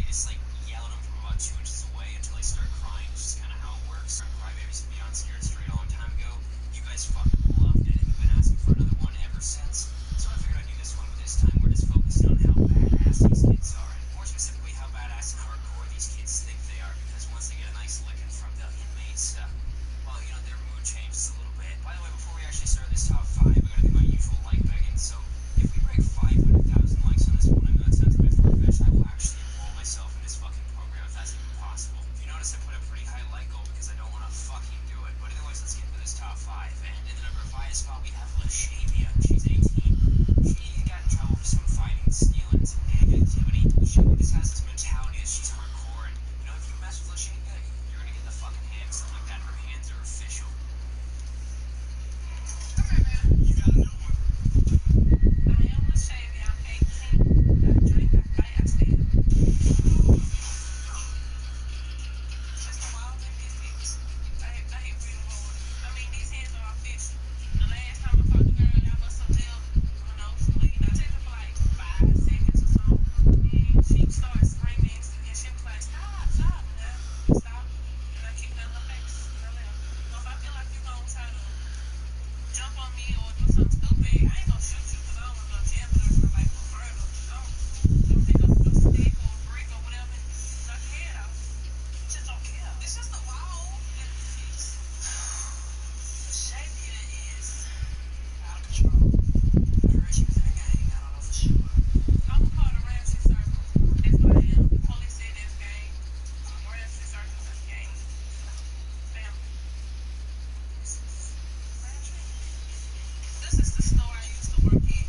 just like yell at them from about 2 inches away until they start crying. It's just kind of how it works. Crybabies and Beyond Scared Straight a long time ago. You guys fucking loved it, and you've been asking for another one ever since. So I figured I'd do this one, but this time we're just focusing on how badass these kids are, and more specifically how badass and hardcore these kids think they are. Because once they get a nice licking from the inmates, well, you know, their mood changes a little bit. By the way, before we actually start this top 5, I gotta do my usual like begging. So if we break 500,000 likes on this one, I know that sounds a bit far-fetched. I will actually enroll myself in this fucking program if that's even possible. If you notice, I put a pretty high like goal because I don't want to fucking do it. But anyways, let's get into this top 5. And in the number 5 spot, we have Lashavia. She's 18. She got in trouble for some fighting, stealing, some gang activity. Lashavia just has this mentality that she's hardcore, and you know, if you mess with Lashavia, you're gonna get the fucking hand, something like that. Her hands are official. Come here, man. You got a new one. I am Lashavia. I'm 18. I drink, I fight, I steal. Just a wild and misfits. I hit real hard. I mean, these hands are official. The last time I fought the girl, y'all must have lived on those clean. I took it for like 5 seconds or so. And she started screaming, and she was like, stop, stop. And I stopped, and I kicked her in her face. And I left. So if I feel like you're going to try to jump on me or do something stupid, I ain't gonna shoot you because I don't want no jail or like for murder. Don't pick up a stick or a brick or whatever and knock your head off. Just don't care. It's just a wall. Lashavia is out of control. I heard she was in a gang. I don't know for sure. I'm a part of Ramsey Circle. That's what I am. The police said that's gang. Ramsey Circle is gang. Family. This is the store I used to work at.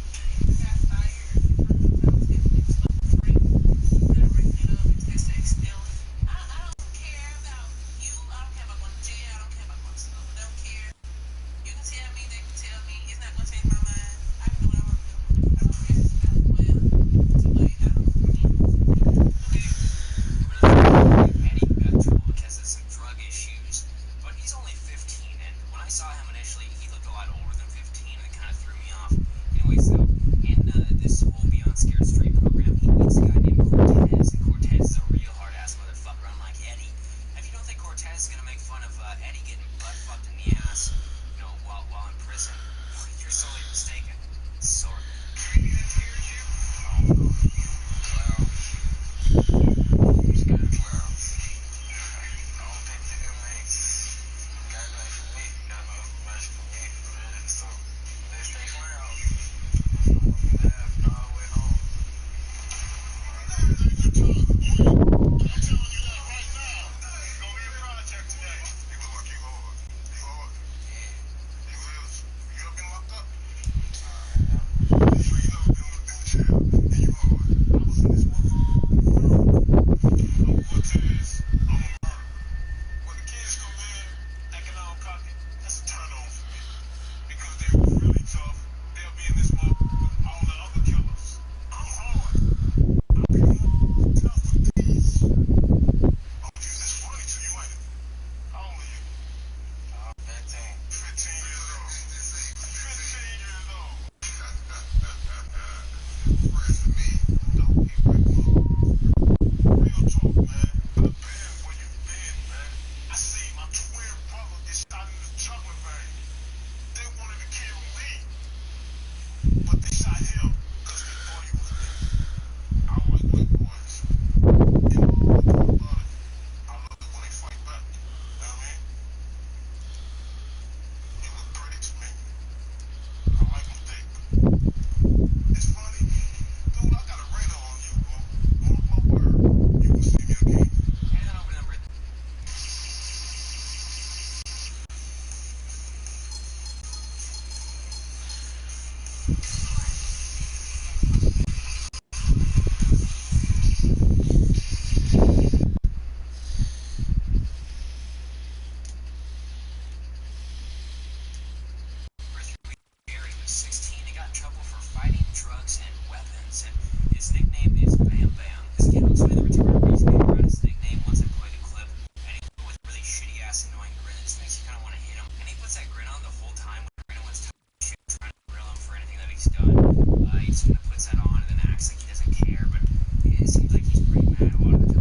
It got fired. I was giving them stuff for free. They're ripping it up. They say stealing. I don't care about you. I don't care about going to jail. I don't care about going to school. I don't care. You can tell me. They can tell me. It's not going to change my mind. I can do what I want to do. I don't care. Well, too late. I don't know. Okay. Eddie got in trouble because of some drug issues, but he's only 15, and when I saw him initially, he looked a lot older than 15, and it kind of threw me off. Anyway, so in this whole Beyond Scared Straight program, he meets a guy named Cortez, and Cortez is a real hard-ass motherfucker, unlike Eddie. And if you don't think Cortez is gonna make fun of Eddie getting butt-fucked in the ass, you know, while in prison, you're sorely mistaken. Sorry. Maybe that scares you. I don't know. Clowns. I'm scared of clowns. I don't think the inmates got nothing for me. Got no information for me, really. So, unless they clowns, I'm gonna be laughing all the way home. I'm telling you that right now. You're gonna be a project today. You look like you hard. You hard? Yeah. You is? You ever been locked up? So you never been in jail, and you hard. I was in this motherfucker. I'm Cortez. I'm a murderer. When the kids come in, acting all cocky, that's a turn on for me. Because they was really tough. They'll be in this motherfucker with all the other killers. I'm hard. I'll be more tough with these. I'm just this funny to you, ain't it? How old are you? 15. 15 years old. 15 years old. Friends with me, don't be right now. Real talk, man. I've been where you've been, man. I seen my twin brother get shot in the jugular vein. They wanted to kill me, but they shot him because they thought he was me. I don't like white boys. And the part about it, I love it when they fight back. You know what I mean? You look pretty to me. I like them thick. It's funny. Dude, I got a radar on you, bro. Mark my word. You will see me again. And then over number Gary was 16 and got in trouble for fighting, drugs, and weapons, and his nickname is Bam Bam. This kid looks really retarded, but he's gonna around his nickname once I played a clip, and he with a really shitty ass annoying grin. It just makes you kind of want to hit him. And he puts that grin on the whole time when anyone's talking shit, trying to grill him for anything that he's done. He just kind of puts that on and then acts like he doesn't care, but it seems like he's pretty mad a lot of the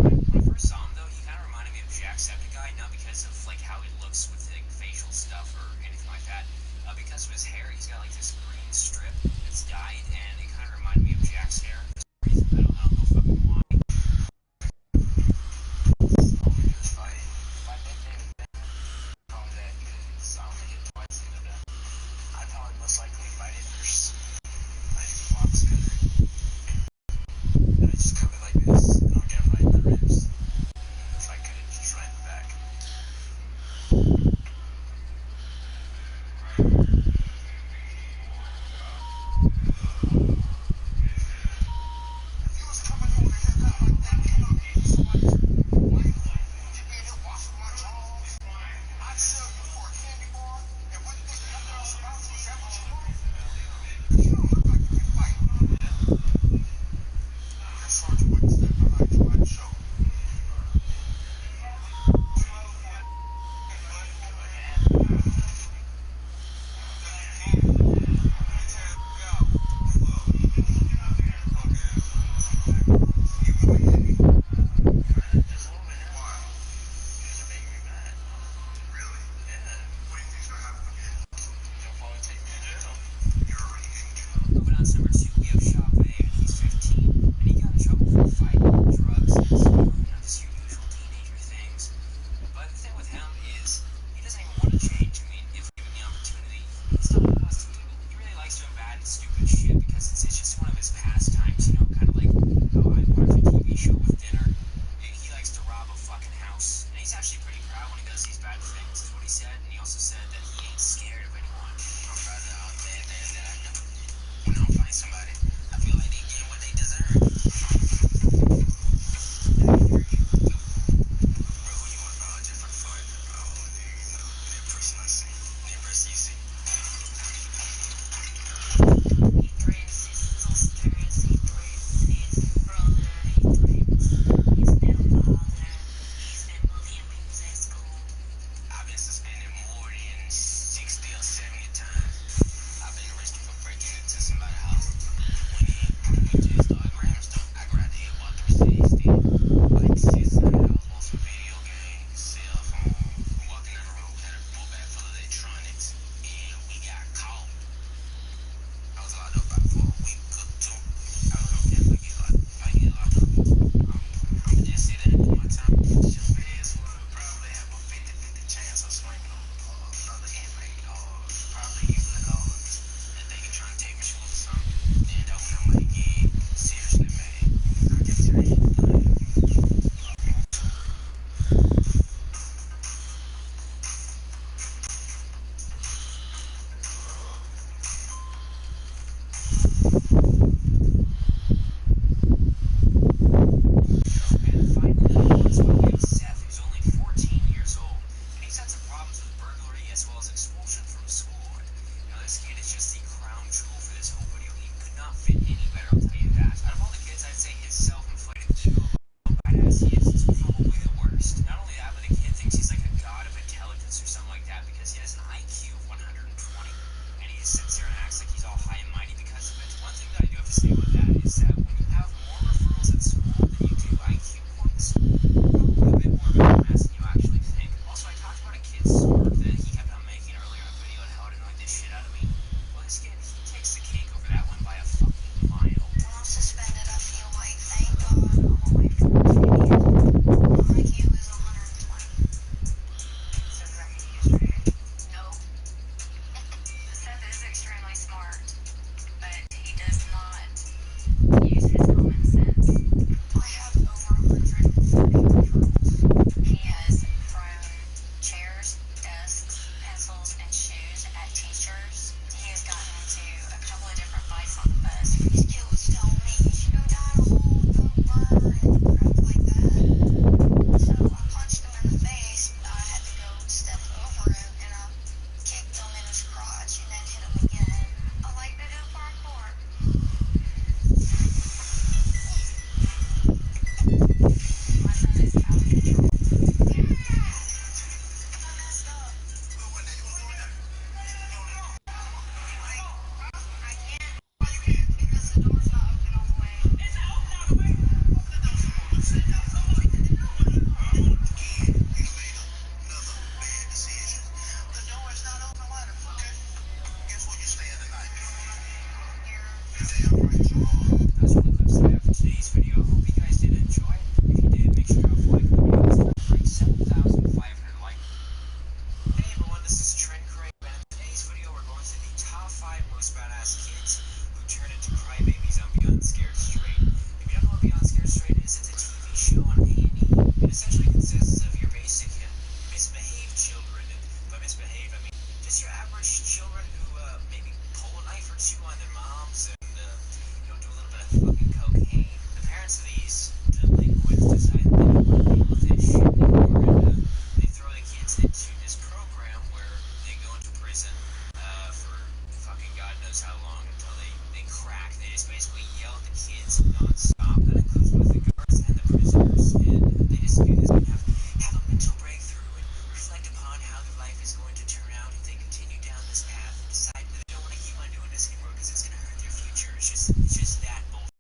just do this and have a mental breakthrough and reflect upon how their life is going to turn out if they continue down this path and decide that they don't want to keep on doing this anymore because it's going to hurt their future. It's just that bullshit.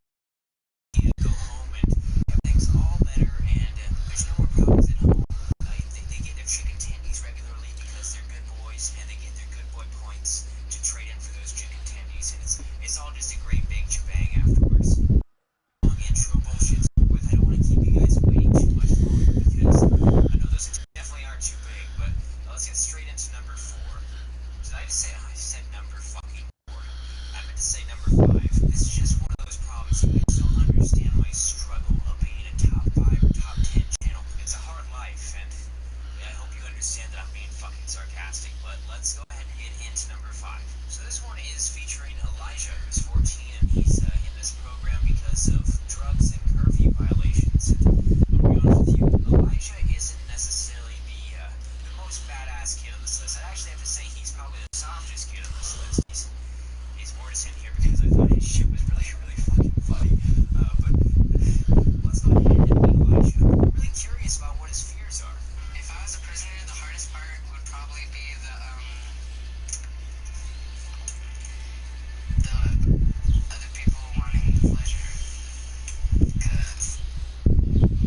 You go home and everything's all better and there's no more problems at home. They get their chicken tendies regularly because they're good boys and they get their good boy points to trade in for those chicken tendies, and it's all just a great big shebang afterwards. Long intro bullshit with. I don't want to keep you guys waiting too much longer because I know those definitely aren't too big, but let's get straight into number 4. Did I just say I said number fucking 4? I meant to say number 5. This is just one of those problems. You guys don't understand my struggle of being a top 5 or top 10 channel. It's a hard life, and I hope you understand that I'm being fucking sarcastic, but let's go ahead and get into number 5. So this one is featuring Elijah, who's 14, and he's in this program because of drugs and curfew violations. And I'll be honest with you, Elijah isn't necessarily the most badass kid on this list. I'd actually have to say he's probably the softest kid on this list. He's more just in here because I thought his shit was really, really fucking funny. But let's go ahead and meet Elijah. I'm really curious about what his fears are. If I was a prisoner, the hardest part would probably be the other people wanting pleasure, because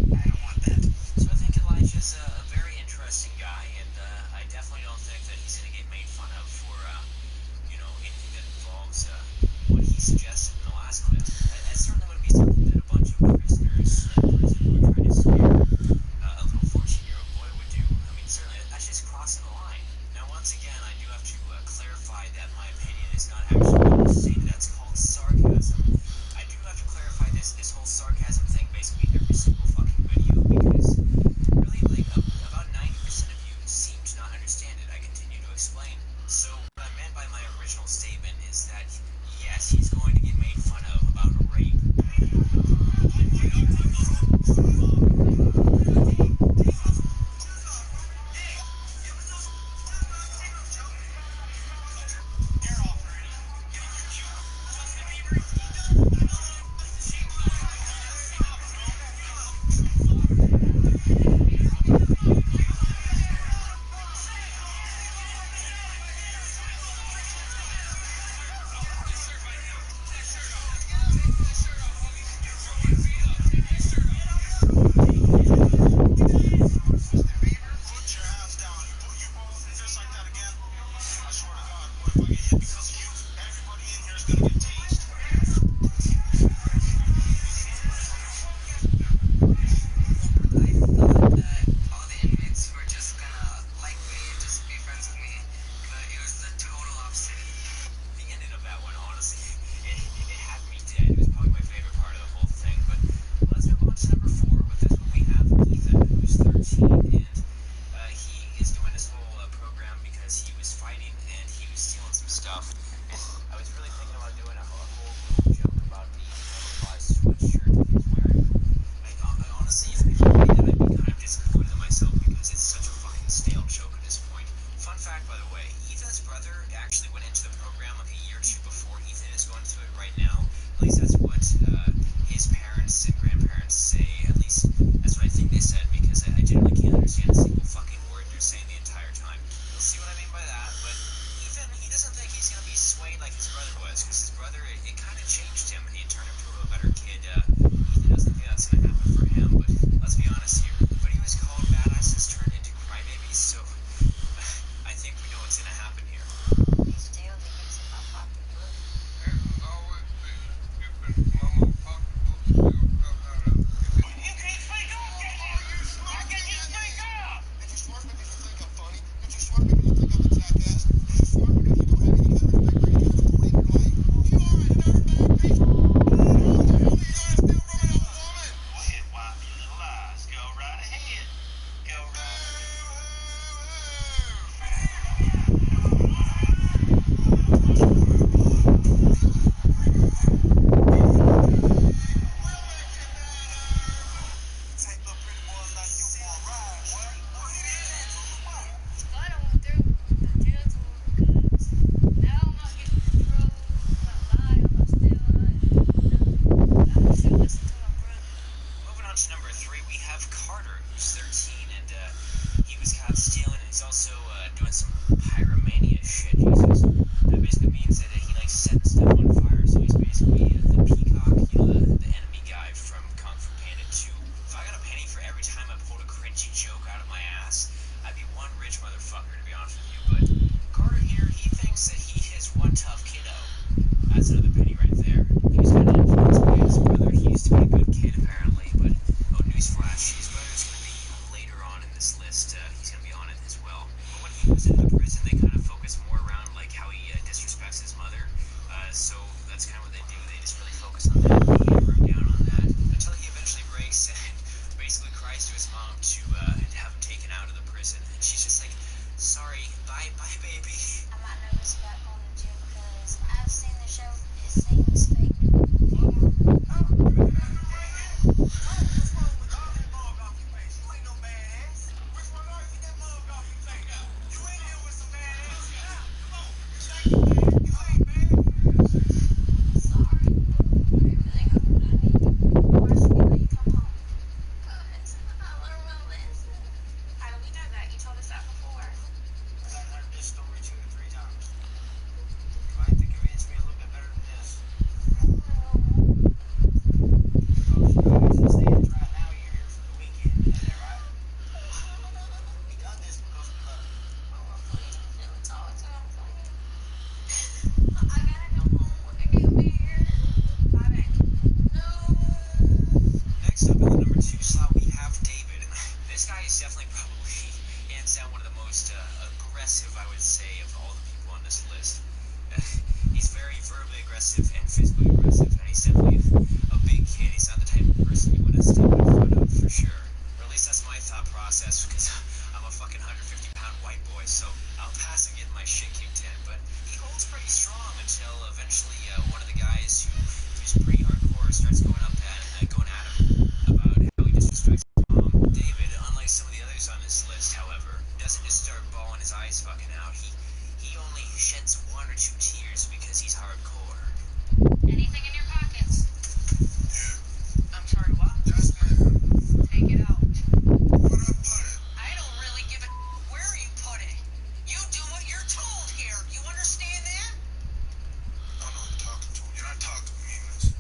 I don't want that. So I think Elijah's a very interesting guy, and I definitely don't think that he's going to get made fun of for, anything that involves what he suggested in the last clip. That certainly would be something that a bunch of prisoners in prison who are trying to scare a little 14-year-old boy would do. I mean, certainly, that's just crossing the line. Now, once again, I do have to clarify that my opinion is not actually what I'm saying. That's called sarcasm. I do have to clarify this whole sarcasm thing basically every single fucking video, because really, about 90% of you seem to not understand it. I continue to explain. So what I meant by my original statement is that, yes, he's going to get made fun of about a rape. Carter, edgy joke out of my ass, I'd be one rich motherfucker, to be honest with you. But Carter here, he thinks that he is one tough kiddo. That's another penny right there. He's got an influence by his brother. He used to be a good kid, apparently, but oh, newsflash, his brother's going to be later on in this list. He's going to be on it as well. But when he was in the prison, they kind of focus more around like how he disrespects his mother. So that's kind of what they do. They just really focus on that. He wrote down on that until he eventually breaks and basically cries to his mom to have him taken out of the prison. And she's just like, sorry, bye, baby. I'm not nervous about going to jail because I've seen the show. It seems fake. Next up in the number 2 slot, we have David. And this guy is definitely probably, hands down, one of the most aggressive, I would say, of all the people on this list. He's very verbally aggressive and physically aggressive, and he's definitely a big kid. He's not the type of person you want to step in front of, for sure. Or at least that's my thought process, because I'm a fucking 150-pound white boy, so I'll pass and get my shit kicked in. But he holds pretty strong until eventually one of the guys who's pretty hardcore starts going at him about how he disrespects his mom. David, unlike some of the others on this list, however, doesn't just start bawling his eyes fucking out. He only sheds 1 or 2 tears because he's hardcore. Anything in your pockets? I'm sorry, what? Just now. Take it out. Where'd I put it? I don't really give a where you put it. You do what you're told here. You understand that? I know you're talking to. You're not talking to me, miss.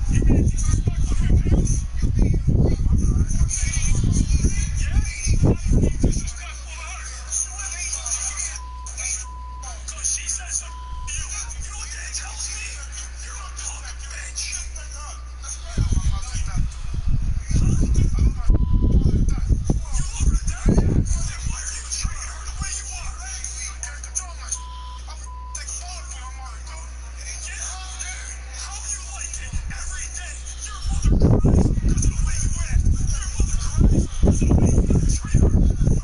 You mean you just fuck with your pants? You be Cause she said something to you. You know what that tells me? You're a punk bitch. That's right. I'm about to stop. You over to that? Then why are you treating her the way you are? I can't control myself. I'm take a phone for my mother, dude. Yeah, how you like it every day? Your mother cries because of the way you act. Your mother cries because of the way you treat her.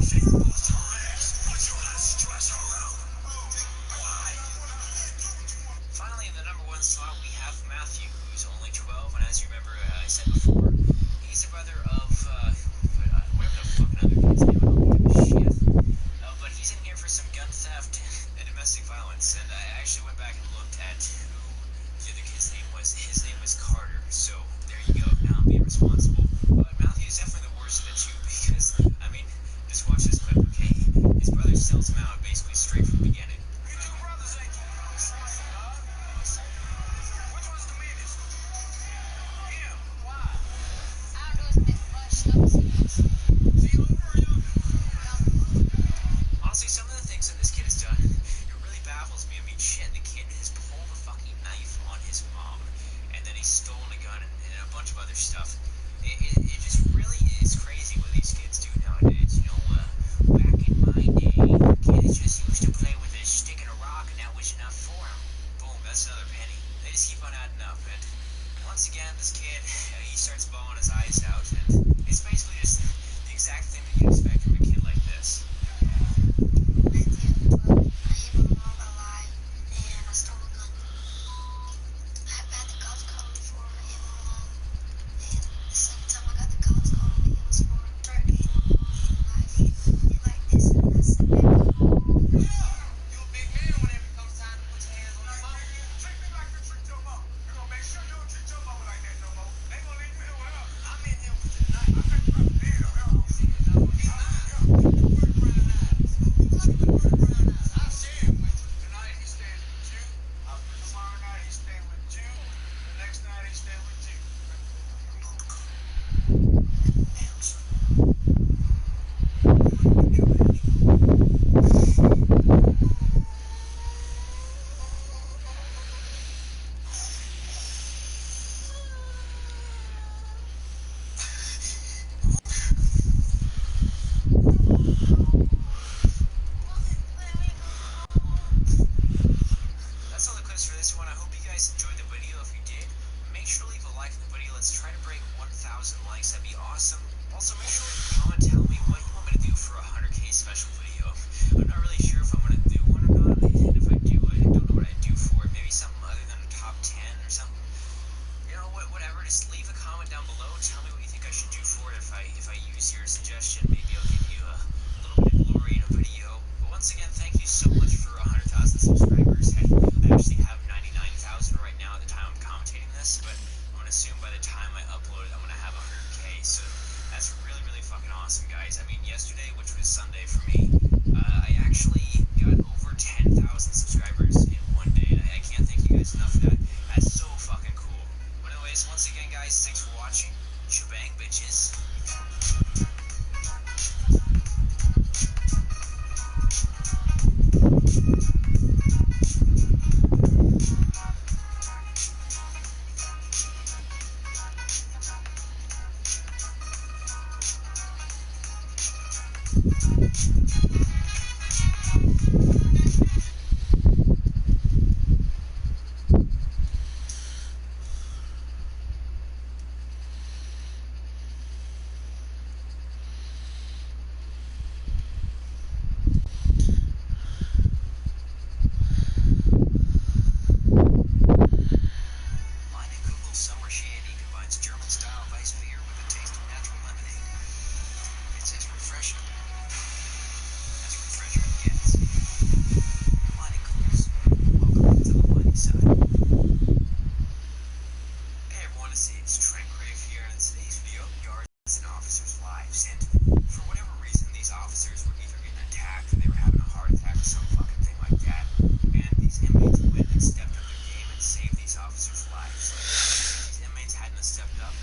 She lost her ass, but you let stress her out. Why? Finally, in the number 1 slot, we have Matthew, who's only 12, and as you remember, I said before, he's the brother of, whatever the fuck another kid's name, I don't give a shit. But he's in here for some gun theft and domestic violence, and I actually went back and looked at who the other kid's name was. His name was Carter, so there you go, now I'm being responsible. But Matthew's definitely the worst of the two, because, I mean, just watch this clip, okay? His brother sells him out basically straight from the beginning. You two brothers ain't which one's the meanest? Him. Why? I don't know his big bunch of things. Is he over or younger? Honestly, some of the things that this kid has done, it really baffles me. I mean, shit, the kid has pulled a fucking knife on his mom, and then he's stolen a gun and a bunch of other stuff. It just really is crazy what producer your suggestion. Maybe I'll give you a little bit of glory in a video. But once again, thank you so much for 100,000 subscribers. Heck, I actually have 99,000 right now at the time I'm commentating this, but I'm gonna assume by the time I upload it, I'm gonna have 100K. So that's really, really fucking awesome, guys. I mean, yesterday, which was Sunday for me, I actually got over 10,000 subscribers in one day, and I can't thank you guys enough for that. That's so fucking cool. But anyways, once again, guys, thanks for watching. Shebang, bitches. Summer Shandy combines German-style Weiss beer with a taste of natural lemonade. It's as refreshing as refreshment gets. Mighty Cools. Welcome to the mighty side. Hey everyone, it's Trent Crave here, and in today's video, guards and officers' lives. And for whatever reason, these officers were either getting attacked or they were having a heart attack or some fucking thing like that. And these inmates went and stepped up their game and saved these officers' lives. Hadn't stepped up,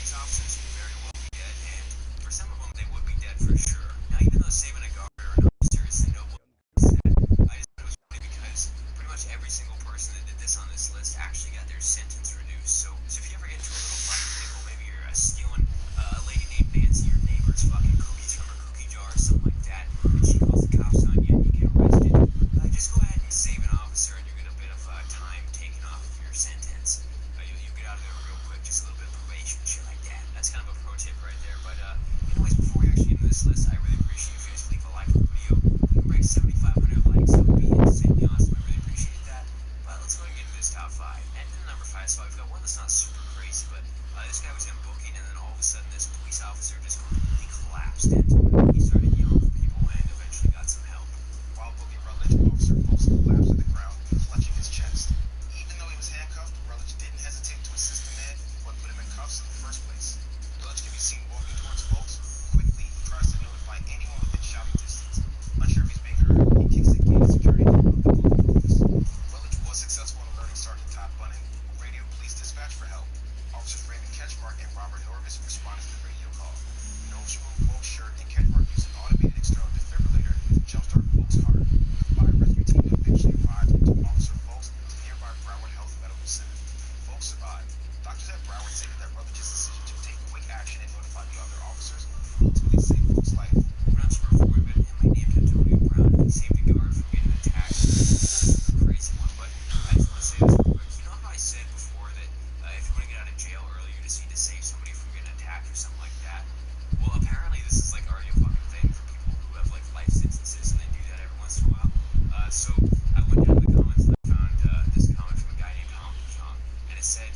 these officers could very well be dead, and for some of them they would be dead for sure. Now, even though saving a guard or an officer is a noble said, I just thought it was funny because pretty much every single person that did this on this list actually got their sentence reduced. So if you ever get into a little fucking pickle, maybe you're stealing a lady named Nancy, your neighbor's fucking cookies from her cookie jar or something like that, and she calls the cops on you and you get arrested, just go ahead and save an officer and you get a bit of time taken off of your sentence. You get out of there real quick, just a little bit of probation, shit like that. That's kind of a pro tip right there. But anyways, before we actually get into this list, I really appreciate if you guys leave a like on the video. We can break 7,500 likes. That would be insanely awesome. I really appreciate that. But let's go ahead and get into this top 5. And then number 5, so I've got one that's not super crazy, but this guy was in booking, and then all of a sudden this police officer just completely collapsed, and he started yelling for people and eventually got some help. While booking Rutledge, Officer Folks collapsed to the ground, clutching his chest. Even though he was handcuffed, Rutledge didn't hesitate to assist the man who had put him in cuffs in the first place. Rutledge can be seen walking towards Folks. Quickly, he tries to notify anyone within shouting distance. Unsure if he's being heard, he kicks the gate security door of the booking office. Rutledge was successful in alerting Sergeant Todd Bunning, who radioed police dispatch for help. Officers Raymond Ketchmark and Robert Norvis responded to the radio call. Nose removed Folks' shirt, and Ketchmark used an automated external defibrillator to jumpstart Folks' heart. The fire rescue team eventually arrived and took Officer Folks to nearby Broward Health Medical Center. Folks survived. Doctors at Broward stated that Rutledge's decision to take quick action and notify the other officers ultimately saved Folks' life. Moving on to number 4, we've got an inmate named Antonio Brown, who saved a guard from getting attacked. That's a crazy one, but I just want to say this real quick. You know how I said before that if you want to get out of jail early, you just need to save somebody from getting attacked or something like that? Well, apparently this is like already a fucking thing for people who have like life sentences, and they do that every once in a while. So I went down to the comments and I found this comment from a guy named Hong Chung, and it said,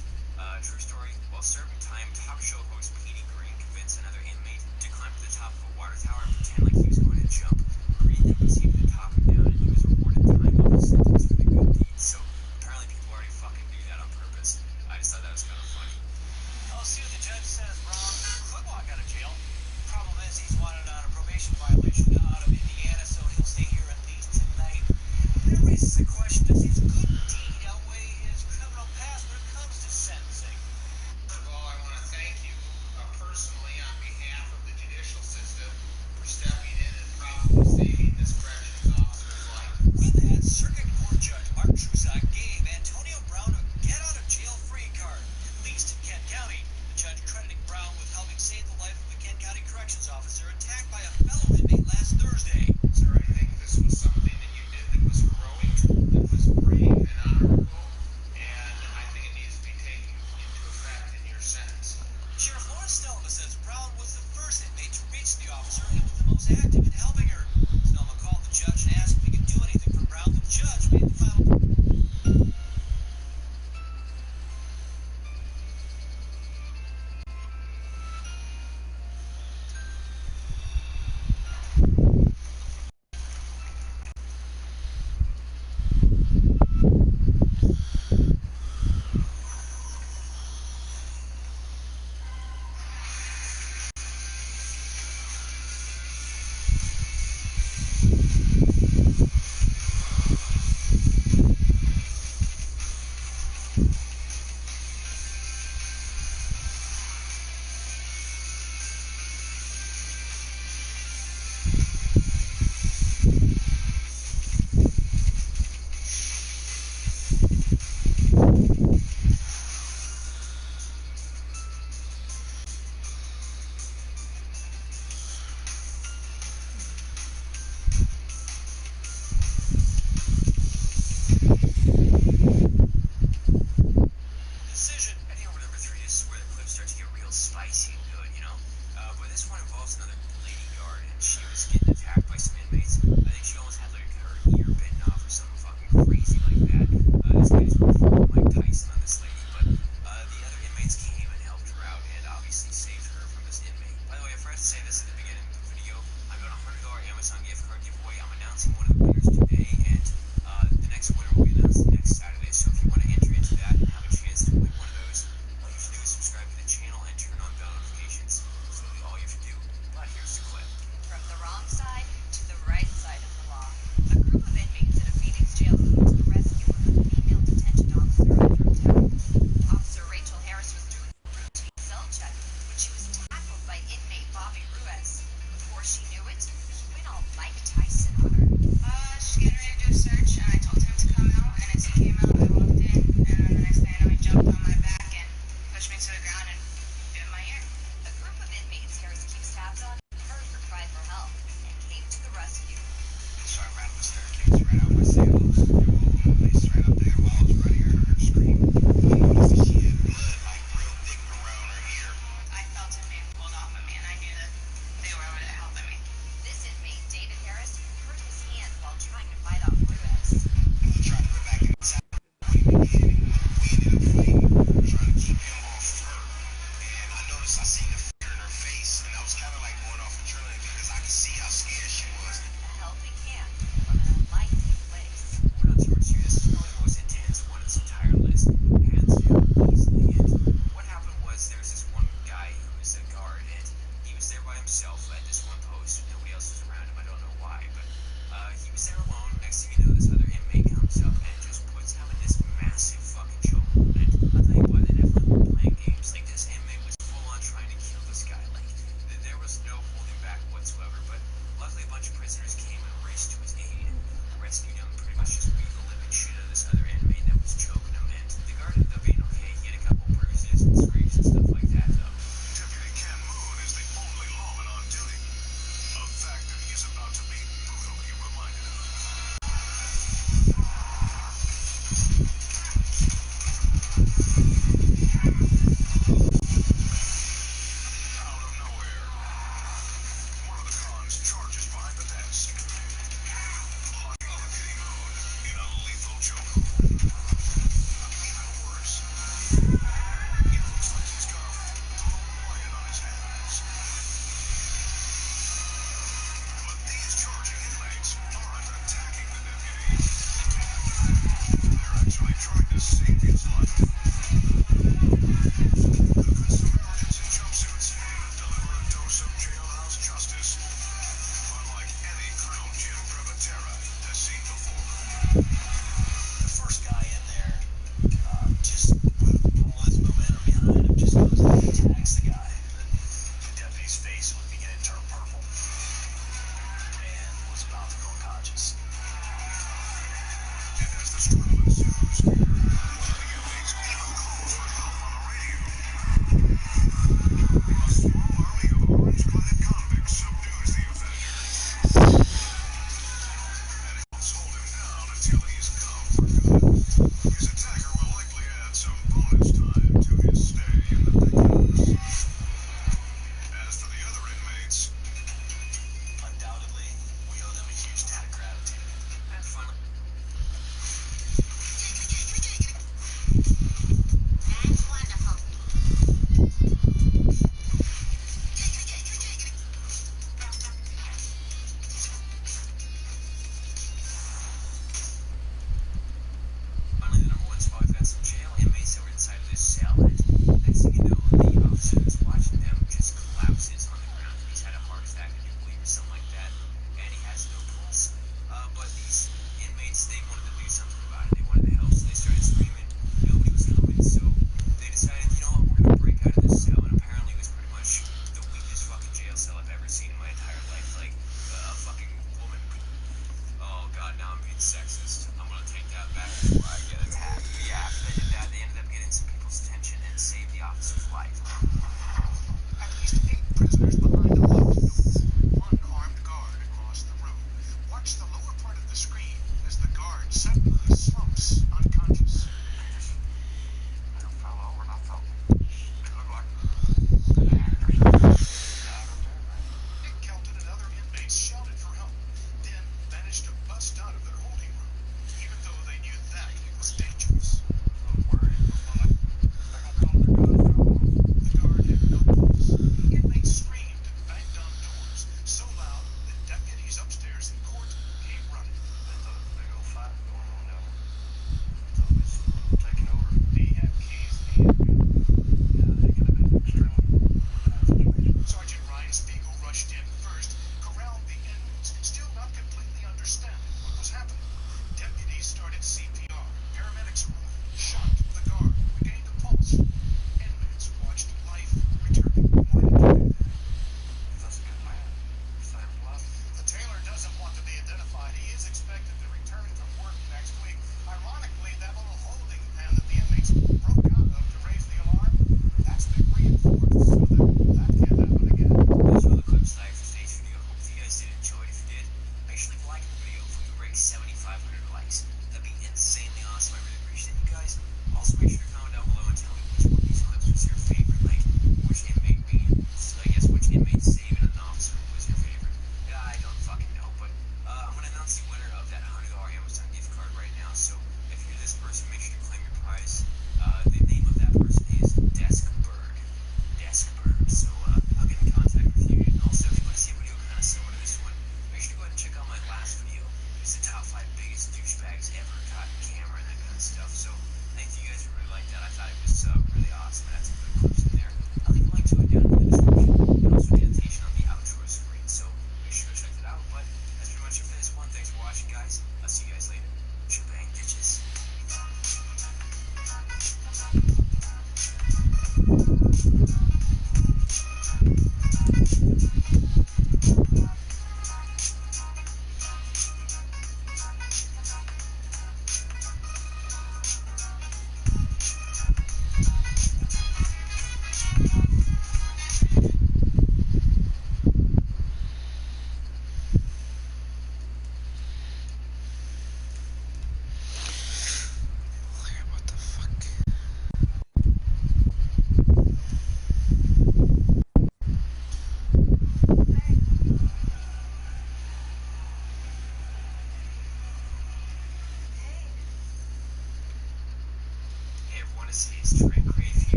true story, while serving time, talk show host Petey Green convinced another inmate to climb to the top of a water tower and pretend like he was going to jump. Green then proceeded to talk him down, and he was awarded time off his sentence for the good deed. So apparently people already fucking do that on purpose. I just thought that was kind of funny. I'll see what the judge says, Brown could walk out of jail. Problem is, he's wanted on a probation violation out of Indiana, so he'll stay here at least tonight. That raises the question, does his good deed outweigh his criminal past when it comes to sentencing? First of all, I want to thank you personally on behalf of the judicial system for stepping in and probably saving this corrections officer's life. With that, Circuit Court Judge Mark Trusack gave Antonio Brown a get-out-of-jail-free card, at least in Kent County. The judge crediting Brown with helping save the life of a Kent County corrections officer attacked by a fellow inmate last Thursday. Sir, I think this was something that you did that was heroic, that was brave and honorable, and I think it needs to be taken into effect in your sentence. Sheriff Lawrence Stelma says Brown was the first inmate to reach the officer and was the most active in helping her. Stelma called the judge and asked if he could do anything for Brown. The judge made the final. forgot to say this at the beginning of the video. I'm doing a $100 Amazon gift card giveaway. I'm announcing one of the winners today, and the next winner will be announced next Saturday. So if you want to enter into that and have a chance to win one of those, all you should do is subscribe to the channel and turn on bell notifications. That's literally all you have to do. But here's the clip. From the wrong side to the right side of the law, a group of inmates at a Phoenix jail came to the rescue of a female detention officer under attack. Officer Rachel Harris was doing a routine cell check when she was tackled by inmate Bobby Ruiz. Before she knew it, he went all Mike Tyson on her. She's getting ready to do a search, and I told him to come out, and as he came out, I walked in, and the next thing I know, he jumped on my back and pushed me to the ground and bit my ear. A group of inmates Harris keeps tabs on heard her cry for help and came to the rescue. So I ran up the staircase right out my cell. They right up there while I was running. I heard her scream. I noticed that she had blood like real thick around her ear. I felt it being pulled off of me, and I knew that they were over there helping me. This inmate, David Harris, hurt his hand while trying to fight off Ruiz. He tried to go back inside. We ended up fighting, trying to keep him off of her. And I noticed I seen the fear in her face, and I was kind of like going off adrenaline because I could see how scared she was. A helping hand from an unlikely place. We're not too much here. This is probably the most intense one in this entire list, hands down, easily. And what happened was there was this one guy who was a guard, and he was there by himself at this one post. Nobody else was around him. I don't know why, but he was there alone. Next thing you know, this other inmate comes up and just puts him in this massive fucking chokehold. And I'll tell you what, they definitely weren't playing games. Like, this inmate was full on trying to kill this guy. Like, there was no holding back whatsoever. But luckily, a bunch of prisoners came and raced to his aid and rescued him. Pretty much just beat the living shit out of this other inmate that was choking him. And the guard ended up being okay. He had a couple bruises and scrapes and stuff like that, though. Deputy Ken Moon is the only lawman on duty. A fact that he is about to be brutally reminded of. Out of nowhere, one of the cons charges behind the desk.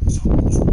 So